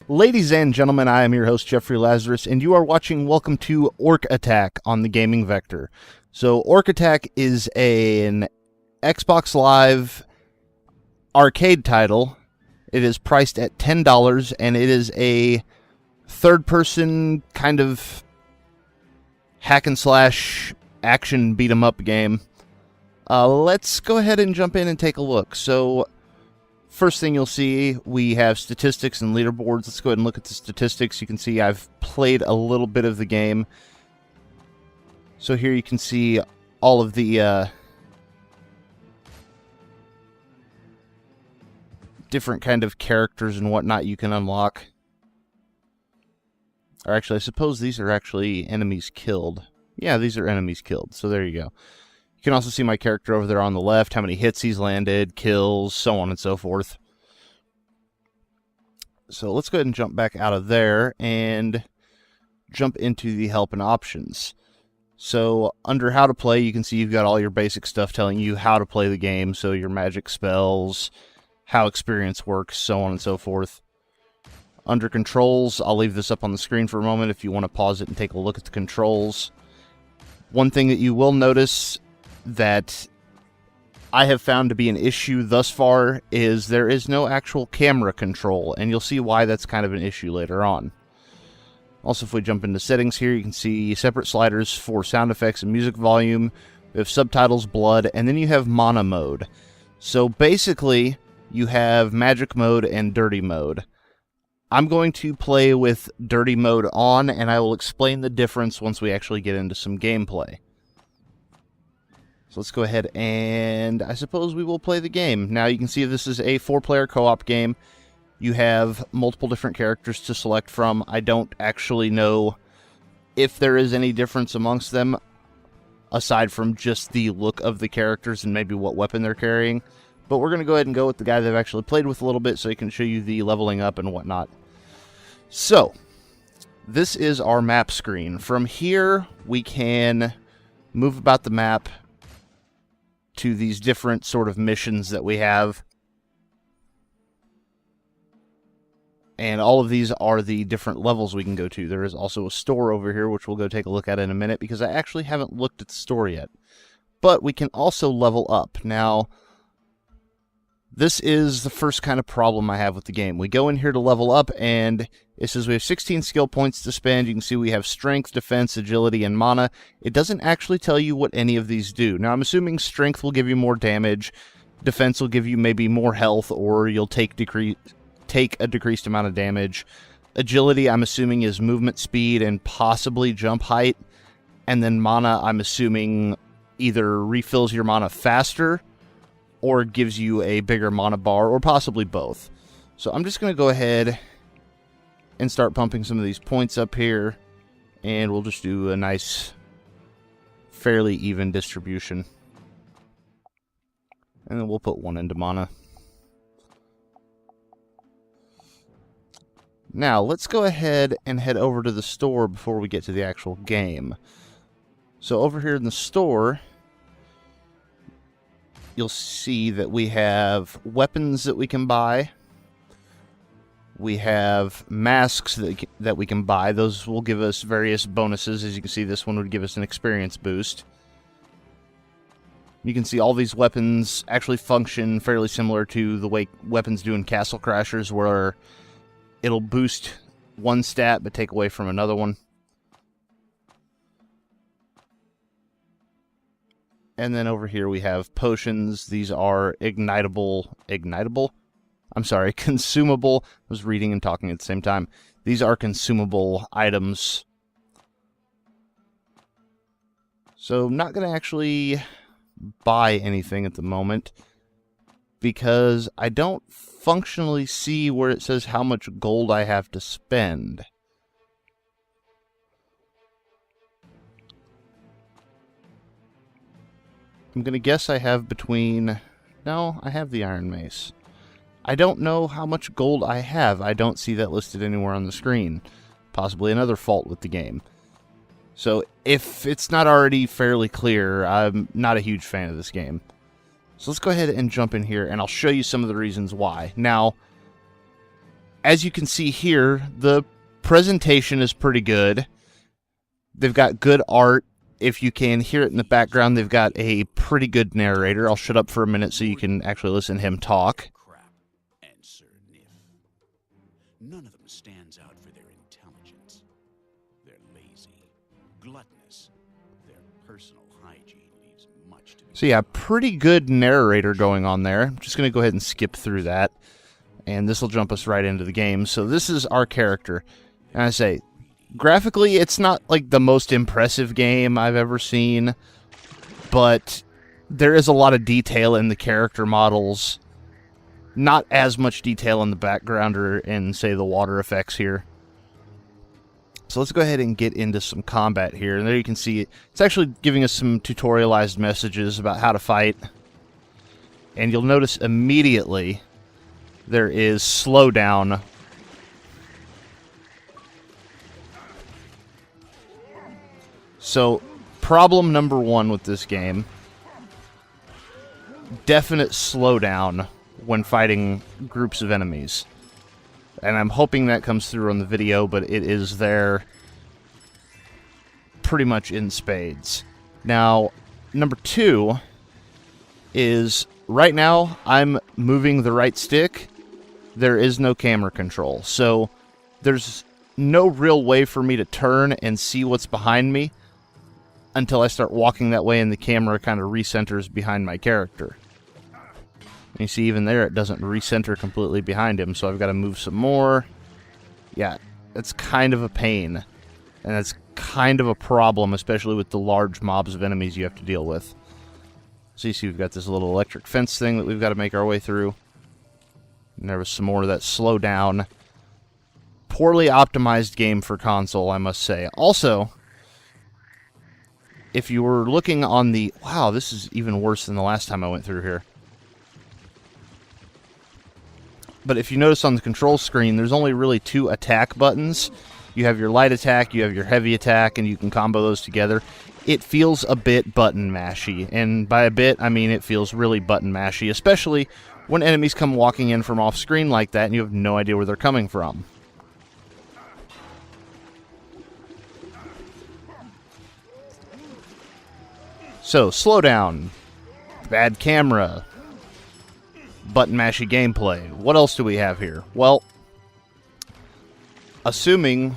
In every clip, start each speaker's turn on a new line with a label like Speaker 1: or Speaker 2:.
Speaker 1: Ladies and gentlemen, I am your host, Jeffrey Lazarus, and you are watching Welcome to Orc Attack on the Gaming Vector. So, Orc Attack is an Xbox Live arcade title. It is priced at $10, and it is a third-person kind of hack-and-slash action beat-em-up game. Let's go ahead and jump in and take a look. So, first thing you'll see, we have statistics and leaderboards. Let's go ahead and look at the statistics. You can see I've played a little bit of the game. So here you can see all of the different kind of characters and whatnot you can unlock. Or actually, I suppose these are actually enemies killed. Yeah, these are enemies killed. So there you go. You can also see my character over there on the left, how many hits he's landed, kills, so on and so forth. So let's go ahead and jump back out of there and jump into the help and options. So under how to play, you can see you've got all your basic stuff telling you how to play the game. So your magic spells, how experience works, so on and so forth. Under controls, I'll leave this up on the screen for a moment if you want to pause it and take a look at the controls. One thing that you will notice that I have found to be an issue thus far is there is no actual camera control, and you'll see why that's kind of an issue later on. Also, if we jump into settings here, you can see separate sliders for sound effects and music volume. We have subtitles, blood, and then you have mana mode. So basically, you have magic mode and dirty mode. I'm going to play with dirty mode on, and I will explain the difference once we actually get into some gameplay. So let's go ahead and I suppose we will play the game. Now you can see this is a 4-player co-op game. You have multiple different characters to select from. I don't actually know if there is any difference amongst them, aside from just the look of the characters and maybe what weapon they're carrying. But we're going to go ahead and go with the guy that I've actually played with a little bit so he can show you the leveling up and whatnot. So, this is our map screen. From here, we can move about the map to these different sort of missions that we have. And all of these are the different levels we can go to. There is also a store over here, which we'll go take a look at in a minute, because I actually haven't looked at the store yet. But we can also level up. Now, this is the first kind of problem I have with the game. We go in here to level up, and it says we have 16 skill points to spend. You can see we have strength, defense, agility, and mana. It doesn't actually tell you what any of these do. Now, I'm assuming strength will give you more damage, defense will give you maybe more health, or you'll take a decreased amount of damage. Agility, I'm assuming, is movement speed and possibly jump height. And then mana, I'm assuming, either refills your mana faster or gives you a bigger mana bar, or possibly both. So I'm just going to go ahead and start pumping some of these points up here, and we'll just do a nice, fairly even distribution. And then we'll put one into mana. Now, let's go ahead and head over to the store before we get to the actual game. So over here in the store, you'll see that we have weapons that we can buy. We have masks that we can buy. Those will give us various bonuses. As you can see, this one would give us an experience boost. You can see all these weapons actually function fairly similar to the way weapons do in Castle Crashers, where it'll boost one stat but take away from another one. And then over here we have potions. These are consumable. I was reading and talking at the same time. These are consumable items. So I'm not going to actually buy anything at the moment, because I don't functionally see where it says how much gold I have to spend. I'm going to guess I have between... No, I have the Iron Mace. I don't know how much gold I have. I don't see that listed anywhere on the screen. Possibly another fault with the game. So, if it's not already fairly clear, I'm not a huge fan of this game. So let's go ahead and jump in here, and I'll show you some of the reasons why. Now, as you can see here, the presentation is pretty good. They've got good art. If you can hear it in the background, they've got a pretty good narrator. I'll shut up for a minute so you can actually listen to him talk.
Speaker 2: None of them stands out for their intelligence. They're lazy, gluttonous. Their personal hygiene leaves much to be.
Speaker 1: So yeah, pretty good narrator going on there. I'm just going to go ahead and skip through that. And this will jump us right into the game. So this is our character. And I say, graphically, it's not like the most impressive game I've ever seen. But there is a lot of detail in the character models. Not as much detail in the background or in, say, the water effects here. So let's go ahead and get into some combat here. And there you can see it's actually giving us some tutorialized messages about how to fight. And you'll notice immediately there is slowdown. So, problem number one with this game, definite slowdown when fighting groups of enemies. And I'm hoping that comes through on the video, but it is there pretty much in spades. Now, number two is, right now, I'm moving the right stick. There is no camera control. So, there's no real way for me to turn and see what's behind me until I start walking that way and the camera kind of recenters behind my character. You see, even there, it doesn't recenter completely behind him, so I've got to move some more. Yeah, that's kind of a pain. And that's kind of a problem, especially with the large mobs of enemies you have to deal with. So you see, we've got this little electric fence thing that we've got to make our way through. And there was some more of that slowdown. Poorly optimized game for console, I must say. Also, if you were looking on the... Wow, this is even worse than the last time I went through here. But if you notice on the control screen, there's only really two attack buttons. You have your light attack, you have your heavy attack, and you can combo those together. It feels a bit button mashy, and by a bit, I mean it feels really button mashy, especially when enemies come walking in from off screen like that and you have no idea where they're coming from. So, slowdown, bad camera, button mashy gameplay. What else do we have here? Well, assuming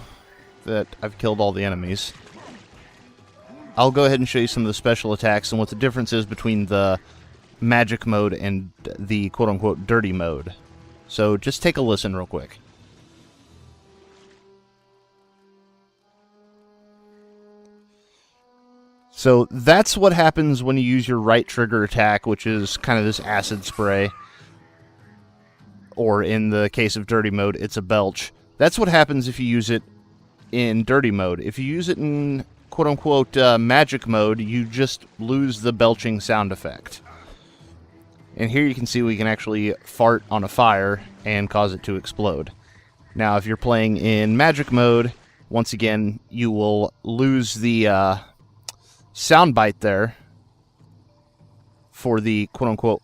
Speaker 1: that I've killed all the enemies, I'll go ahead and show you some of the special attacks and what the difference is between the magic mode and the quote-unquote dirty mode. So just take a listen real quick. So that's what happens when you use your right trigger attack, which is kind of this acid spray. Or in the case of dirty mode, it's a belch. That's what happens if you use it in dirty mode. If you use it in quote-unquote magic mode, you just lose the belching sound effect. And here you can see we can actually fart on a fire and cause it to explode. Now, if you're playing in magic mode, once again, you will lose the sound bite there for the quote-unquote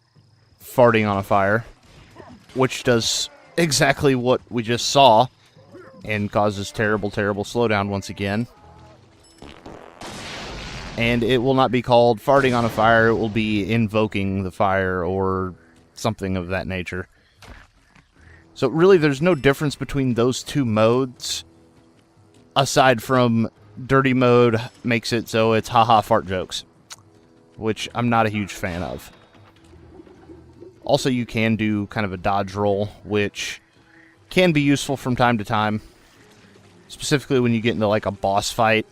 Speaker 1: farting on a fire, which does exactly what we just saw and causes terrible, terrible slowdown once again. And it will not be called farting on a fire, it will be invoking the fire or something of that nature. So really, there's no difference between those two modes, aside from dirty mode makes it so it's haha fart jokes, which I'm not a huge fan of. Also, you can do kind of a dodge roll, which can be useful from time to time, specifically when you get into like a boss fight.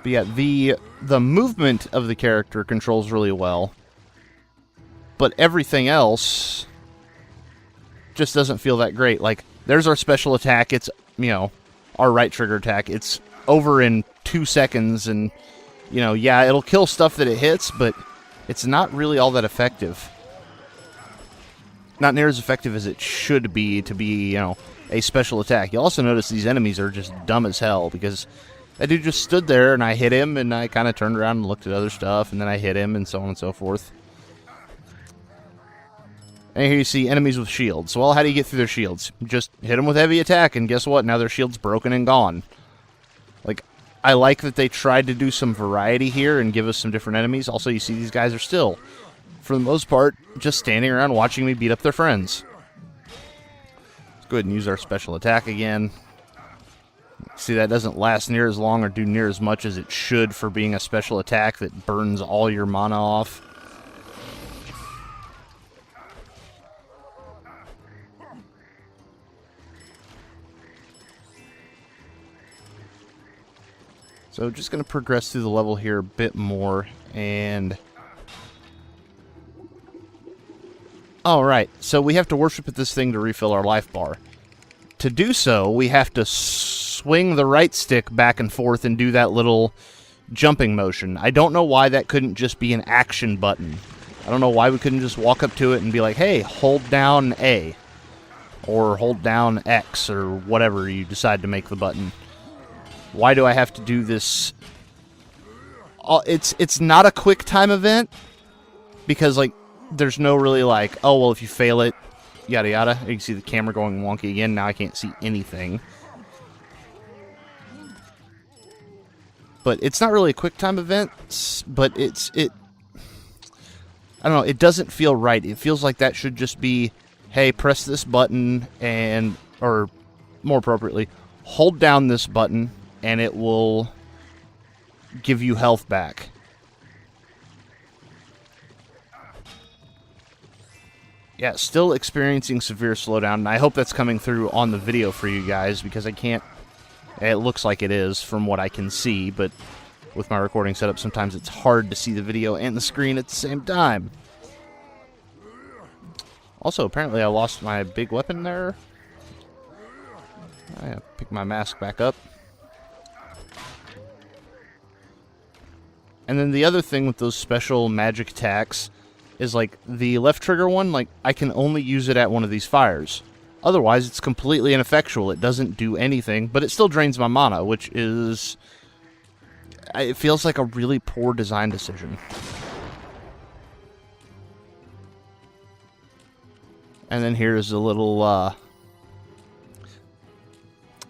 Speaker 1: But yeah, the movement of the character controls really well, but everything else just doesn't feel that great. Like, there's our special attack, it's, you know, our right trigger attack, it's over in 2 seconds, and, you know, yeah, it'll kill stuff that it hits, but it's not really all that effective. Not near as effective as it should be to be, you know, a special attack. You'll also notice these enemies are just dumb as hell, because That dude just stood there, and I hit him, and I kind of turned around and looked at other stuff, and then I hit him, and so on and so forth. And here you see enemies with shields. Well, how do you get through their shields? Just hit them with heavy attack, and guess what? Now their shield's broken and gone. Like, I like that they tried to do some variety here and give us some different enemies. Also, you see these guys are still, for the most part, just standing around watching me beat up their friends. Let's go ahead and use our special attack again. See, that doesn't last near as long or do near as much as it should for being a special attack that burns all your mana off. So just going to progress through the level here a bit more, and... Alright, so we have to worship at this thing to refill our life bar. To do so, we have to swing the right stick back and forth and do that little jumping motion. I don't know why that couldn't just be an action button. I don't know why we couldn't just walk up to it and be like, hey, hold down A. Or hold down X, or whatever you decide to make the button. Why do I have to do this? It's not a quick time event, because, like, there's no really, like, oh, well, if you fail it, yada yada. You can see the camera going wonky again. Now I can't see anything. But it's not really a quick time event, but I don't know, it doesn't feel right. It feels like that should just be, hey, press this button and, or more appropriately, hold down this button and it will give you health back. Yeah, still experiencing severe slowdown, and I hope that's coming through on the video for you guys, because I can't... It looks like it is from what I can see, but with my recording setup, sometimes it's hard to see the video and the screen at the same time. Also, apparently I lost my big weapon there. I pick my mask back up. And then the other thing with those special magic attacks is, like, the left trigger one, like, I can only use it at one of these fires. Otherwise, it's completely ineffectual. It doesn't do anything, but it still drains my mana, which is... It feels like a really poor design decision. And then here's a little,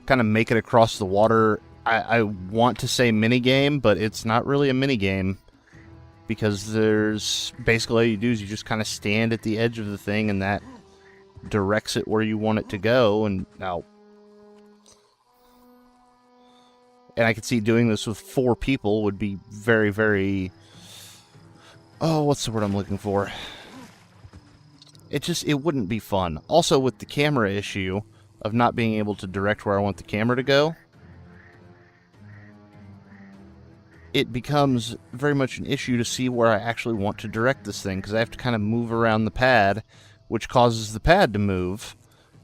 Speaker 1: kind of make it across the water. I want to say minigame, but it's not really a minigame. Because there's... Basically, all you do is you just kind of stand at the edge of the thing, and that directs it where you want it to go, and now... And I could see doing this with 4 people would be very, very... Oh, what's the word I'm looking for? It wouldn't be fun. Also, with the camera issue of not being able to direct where I want the camera to go, it becomes very much an issue to see where I actually want to direct this thing, because I have to kind of move around the pad, which causes the pad to move,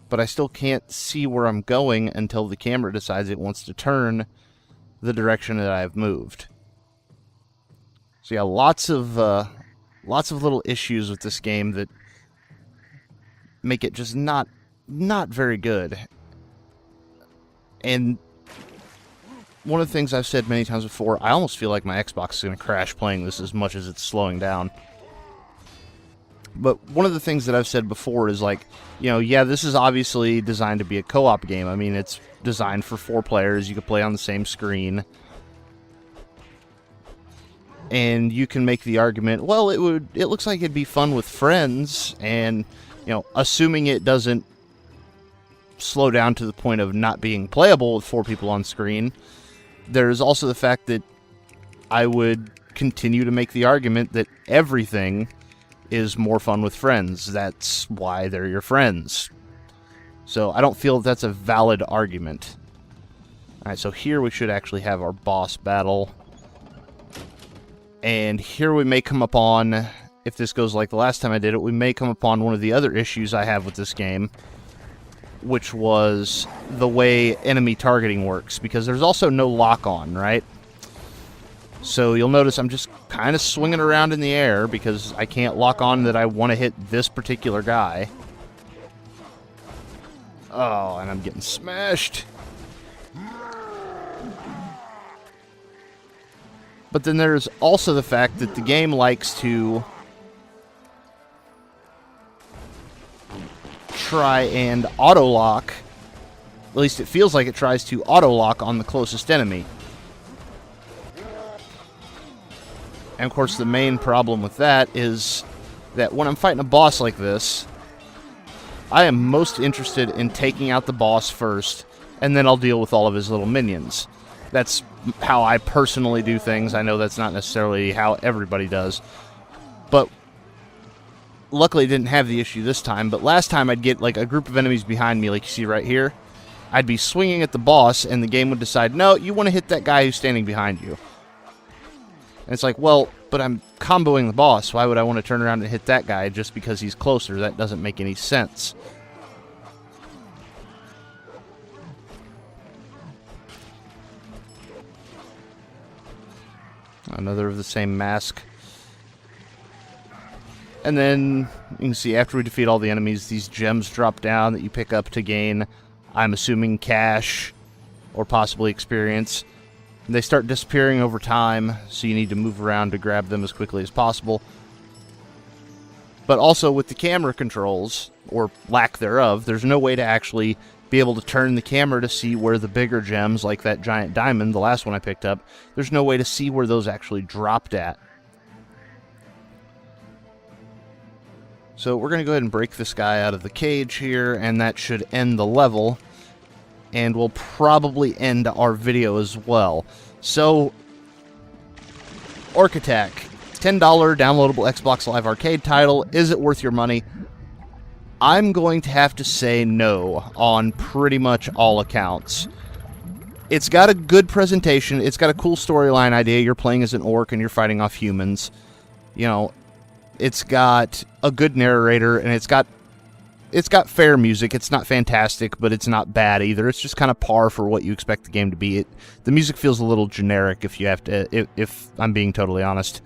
Speaker 1: but I still can't see where I'm going until the camera decides it wants to turn the direction that I've moved. So yeah, lots of little issues with this game that make it just not very good. And one of the things I've said many times before, I almost feel like my Xbox is going to crash playing this as much as it's slowing down. But one of the things that I've said before is, like, you know, yeah, this is obviously designed to be a co-op game. I mean, it's designed for 4 players. You can play on the same screen. And you can make the argument, well, it looks like it'd be fun with friends, and, you know, assuming it doesn't slow down to the point of not being playable with 4 people on screen, there's also the fact that I would continue to make the argument that everything is more fun with friends. That's why they're your friends. So I don't feel that's a valid argument. Alright, so here we should actually have our boss battle. And here we may come upon, if this goes like the last time I did it, we may come upon one of the other issues I have with this game, which was the way enemy targeting works, because there's also no lock-on, right? So you'll notice I'm just kind of swinging around in the air because I can't lock on that I want to hit this particular guy. Oh, and I'm getting smashed. But then there's also the fact that the game likes to try and auto-lock. At least it feels like it tries to auto-lock on the closest enemy. And of course the main problem with that is that when I'm fighting a boss like this, I am most interested in taking out the boss first, and then I'll deal with all of his little minions. That's how I personally do things. I know that's not necessarily how everybody does. But luckily I didn't have the issue this time, but last time I'd get like a group of enemies behind me, like you see right here. I'd be swinging at the boss, and the game would decide, no, you want to hit that guy who's standing behind you. And it's like, well, but I'm comboing the boss. Why would I want to turn around and hit that guy just because he's closer? That doesn't make any sense. Another of the same mask. And then you can see after we defeat all the enemies, these gems drop down that you pick up to gain, I'm assuming, cash or possibly experience. They start disappearing over time, so you need to move around to grab them as quickly as possible. But also with the camera controls, or lack thereof, there's no way to actually be able to turn the camera to see where the bigger gems, like that giant diamond, the last one I picked up, there's no way to see where those actually dropped at. So we're going to go ahead and break this guy out of the cage here, and that should end the level. And we'll probably end our video as well. So, Orc Attack, $10 downloadable Xbox Live Arcade title. Is it worth your money? I'm going to have to say no on pretty much all accounts. It's got a good presentation. It's got a cool storyline idea. You're playing as an orc and you're fighting off humans. You know, it's got a good narrator, and it's got fair music. It's not fantastic, but it's not bad either. It's just kind of par for what you expect the game to be. The music feels a little generic, if I'm being totally honest.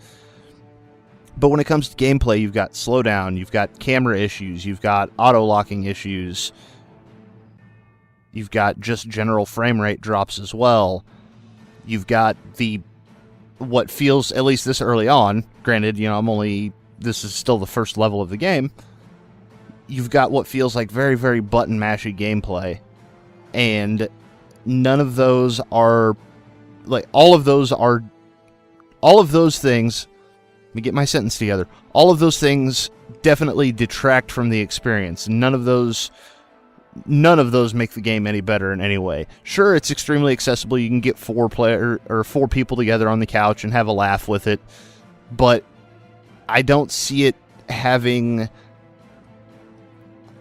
Speaker 1: But when it comes to gameplay, you've got slowdown, you've got camera issues, you've got auto-locking issues, you've got just general frame rate drops as well. You've got what feels, at least this early on, granted, you know, this is still the first level of the game, you've got what feels like very, very button-mashy gameplay. And none of those are, like, all of those things, let me get my sentence together, all of those things definitely detract from the experience. None of those make the game any better in any way. Sure, it's extremely accessible. You can get four people together on the couch and have a laugh with it, but I don't see it having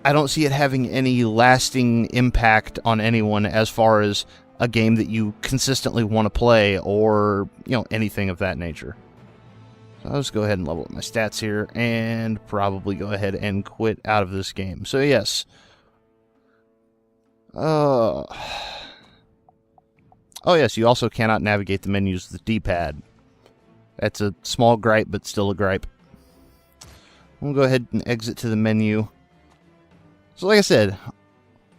Speaker 1: any lasting impact on anyone as far as a game that you consistently want to play, or, you know, anything of that nature. So I'll just go ahead and level up my stats here and probably go ahead and quit out of this game. So yes. Oh yes, you also cannot navigate the menus with the D-pad. That's a small gripe, but still a gripe. We'll go ahead and exit to the menu. So like I said,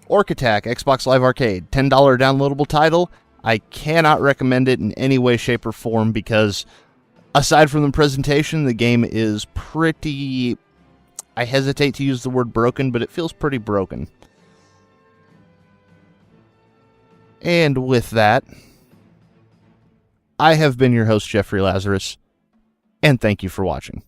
Speaker 1: Orc Attack, Xbox Live Arcade, $10 downloadable title. I cannot recommend it in any way, shape, or form because aside from the presentation, the game is pretty... I hesitate to use the word broken, but it feels pretty broken. And with that, I have been your host, Jeffrey Lazarus, and thank you for watching.